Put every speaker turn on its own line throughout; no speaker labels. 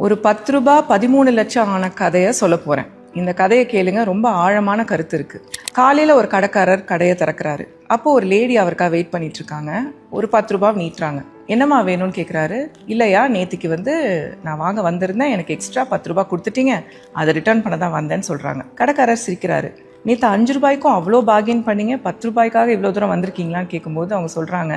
ஒரு 10 ரூபாய் 13 லட்சம் ஆன கதையை சொல்ல போகிறேன். இந்த கதையை கேளுங்க, ரொம்ப ஆழமான கருத்து இருக்குது. காலையில் ஒரு கடைக்காரர் கடையை திறக்கிறாரு. அப்போ ஒரு லேடி அவருக்காக வெயிட் பண்ணிட்டு இருக்காங்க. ஒரு 10 ரூபாய் நீட்டுறாங்க. என்னம்மா வேணும்னு கேட்குறாரு. இல்லையா, நேற்றுக்கு நான் வாங்க வந்திருந்தேன், எனக்கு எக்ஸ்ட்ரா 10 ரூபாய் கொடுத்துட்டீங்க, அதை ரிட்டர்ன் பண்ண தான் வந்தேன்னு சொல்கிறாங்க. கடைக்காரர் சிரிக்கிறாரு. நேற்று 5 ரூபாய்க்கும் அவ்வளோ பார்கெயின் பண்ணீங்க, 10 ரூபாய்க்காக இவ்வளோ தூரம் வந்திருக்கீங்களான்னு கேட்கும்போது அவங்க சொல்கிறாங்க,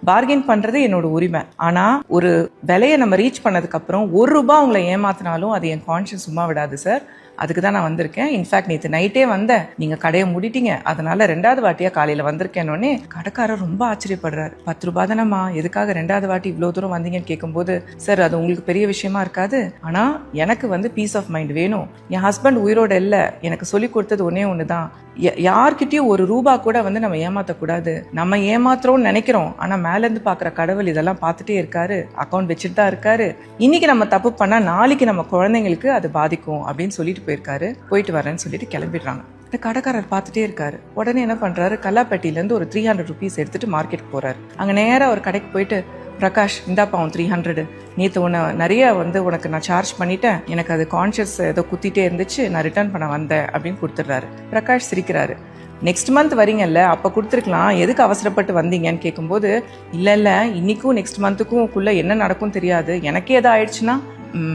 பார்கெயின் பண்ணுறது என்னோட உரிமை, ஆனால் ஒரு விலையை நம்ம ரீச் பண்ணதுக்கப்புறம் 1 ரூபாய் உங்களை ஏமாத்தினாலும் அது என் கான்ஷியஸ் சும்மா விடாது சார். அதுக்கு தான் நான் வந்திருக்கேன். இன்ஃபேக்ட் நேற்று நைட்டே வந்தேன், நீங்கள் கடையை மூடிட்டீங்க, அதனால 2வது வாட்டியாக காலையில் வந்திருக்கேன்னொன்னே கடைக்காரர் ரொம்ப ஆச்சரியப்படுறாரு. 10 ரூபாய் தானம்மா, எதுக்காக 2வது வாட்டி இவ்வளோ தூரம் வந்தீங்கன்னு கேட்கும்போது, சார் அது உங்களுக்கு பெரிய விஷயமா இருக்காது, ஆனால் எனக்கு பீஸ் ஆஃப் மைண்ட் வேணும். என் ஹஸ்பண்ட் உயிரோடு இல்லை, எனக்கு சொல்லி கொடுத்தது ஒன்று தான், யார்கிட்டயும் 1 ரூபாய் கூட நம்ம ஏமாற்றக்கூடாது. நம்ம ஏமாத்துறோம்னு நினைக்கிறோம், ஆனால் மேலேருந்து பார்க்குற கடவுள் இதெல்லாம் பார்த்துட்டே இருக்காரு, அக்கௌண்ட் வச்சுட்டு தான் இருக்காரு. இன்னைக்கு நம்ம தப்பு பண்ணால் நாளைக்கு நம்ம குழந்தைங்களுக்கு அது பாதிக்கும் அப்படின்னு சொல்லிட்டு போயிருக்காரு. போயிட்டு வரேன்னு சொல்லிட்டு கிளம்பிடுறாங்க. இந்த கடைக்காரர் பார்த்துட்டே இருக்காரு. உடனே என்ன பண்ணுறாரு, கல்லாப்பட்டியிலேருந்து ஒரு 300 ருபீஸ் எடுத்துட்டு மார்க்கெட் போகிறாரு. அங்கே நேராக ஒரு கடைக்கு போயிட்டு, பிரகாஷ் இந்தாப்பா அவன் 300, நேற்று நிறைய உனக்கு நான் சார்ஜ் பண்ணிட்டேன், எனக்கு அது கான்ஷியஸ் ஏதோ குத்திட்டே இருந்துச்சு, நான் ரிட்டர்ன் பண்ண வந்தேன் அப்படின்னு கொடுத்துட்றாரு. பிரகாஷ் சிரிக்கிறாரு. நெக்ஸ்ட் மந்த் வரீங்கல்ல, அப்போ கொடுத்துருக்கலாம், எதுக்கு அவசரப்பட்டு வந்தீங்கன்னு கேட்கும்போது, இல்லை இன்னைக்கும் நெக்ஸ்ட் மந்த்துக்குள்ளே என்ன நடக்கும் தெரியாது, எனக்கே எதாவது ஆயிடுச்சுன்னா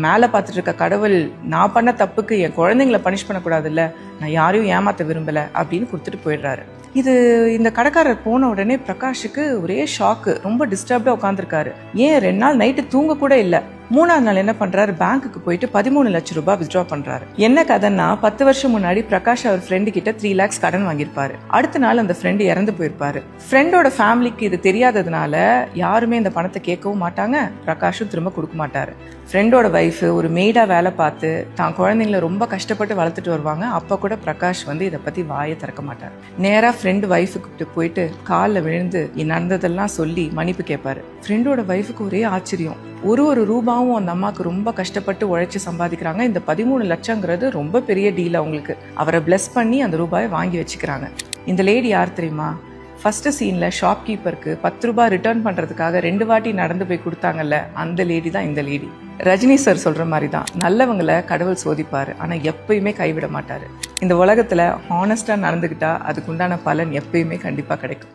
மேலே பார்த்துட்டு இருக்க கடவுள் நான் பண்ண தப்புக்கு என் குழந்தைங்களை பனிஷ் பண்ணக்கூடாதுல்ல, நான் யாரையும் ஏமாற்ற விரும்பலை அப்படின்னு கொடுத்துட்டு போயிடுறாரு. இந்த கடைக்காரர் போன உடனே பிரகாஷுக்கு ஒரே ஷாக்கு, ரொம்ப டிஸ்டர்ப்டாக உட்காந்துருக்காரு. ஏன் 2 நாள் நைட்டு தூங்க கூட இல்லை. 3ஆவது நாள் என்ன பண்றாரு, பேங்க்குக்கு போயிட்டு 13 லட்சம் ரூபாய் வித்ட்ரா பண்றாரு. என்ன கதைன்னா, 10 வருஷம் முன்னாடி பிரகாஷ் அவர் ஃப்ரெண்டு கிட்ட 3 lakhs கடன் வாங்கியிருப்பாரு. அடுத்த நாள் அந்த ஃப்ரெண்டு இறந்து போயிருப்பாரு. ஃப்ரெண்டோட ஃபேமிலிக்கு இது தெரியாததுனால யாருமே இந்த பணத்தை கேட்கவும் மாட்டாங்க, பிரகாஷும் திரும்ப கொடுக்க மாட்டாரு. ஃப்ரெண்டோட ஒய்ஃபு ஒரு மெய்டா வேலை பார்த்து தான் குழந்தைங்களை ரொம்ப கஷ்டப்பட்டு வளர்த்துட்டு வருவாங்க. அப்போ கூட பிரகாஷ் இதை பற்றி வாயை திறக்க மாட்டார். நேராக ஃப்ரெண்டு ஒய்ஃபுக்கு போயிட்டு காலில் விழுந்து நடந்ததெல்லாம் சொல்லி மன்னிப்பு கேட்பாரு. ஃப்ரெண்டோட ஒய்ஃபுக்கு ஒரே ஆச்சரியம். ஒரு ரூபாவும் அந்த அம்மாவுக்கு ரொம்ப கஷ்டப்பட்டு உழைச்சி சம்பாதிக்கிறாங்க. இந்த 13 லட்சங்கிறது ரொம்ப பெரிய டீல் அவங்களுக்கு. அவரை பிளஸ் பண்ணி அந்த ரூபாயை வாங்கி வச்சுக்கிறாங்க. இந்த லேடி யார் தெரியுமா? ஃபர்ஸ்ட் சீனில் ஷாப்கீப்பருக்கு 10 ரூபாய் ரிட்டர்ன் பண்ணுறதுக்காக 2 வாட்டி நடந்து போய் கொடுத்தாங்கல்ல, அந்த லேடி தான் இந்த லேடி. ரஜினி சார் சொல்கிற மாதிரி தான், நல்லவங்களை கடவுள் சோதிப்பார், ஆனால் எப்பயுமே கைவிட மாட்டார். இந்த உலகத்தில் ஹானஸ்டாக நடந்துக்கிட்டா அதுக்குண்டான பலன் எப்பயுமே கண்டிப்பாக கிடைக்கும்.